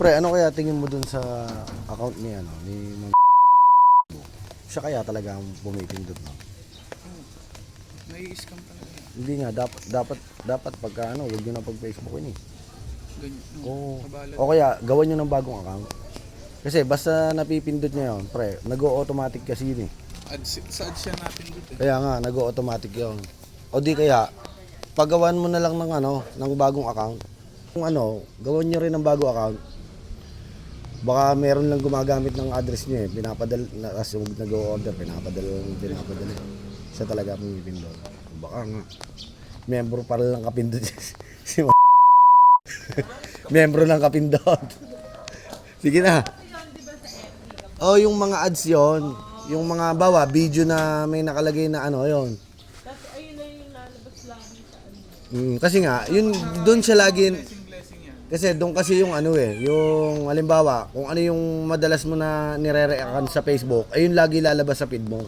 Pre, ano kaya tingin mo dun sa account ni ano, ni Mang siya kaya talaga ang pumipindot, no? Nai-scam talaga yan. Hindi nga, dapat pagka ano, huwag nyo na pag-Facebookin eh. Ganyan. Oo. Kabalan. O kaya, gawan nyo ng bagong account. Kasi basta napipindot nyo yun, pre, nag-o-automatic kasi yun eh. Sa ads siya natin dito. Kaya nga, nag-o-automatic yun. O di kaya, paggawan mo na lang ng ano, ng bagong account. Kung ano, gawan nyo rin ng bagong account. Baka meron lang gumagamit ng address nyo eh. Pinapadala, kasi nag-o-order, pinapadala. Siya talaga pumipindot. Baka nga, membro para lang kapindot si membro lang kapindot. Sige na. Oh, yung mga ads yon, yung mga bawa, video na may nakalagay na ano, yon. Kasi ayun na yung lalabas lagi sa ano. Kasi nga, yun, doon siya lagi, Blessing yan. kasi doon kasi yung ano eh, yung halimbawa, kung ano yung madalas mo na nire-react sa Facebook, ayun lagi lalabas sa feed mo.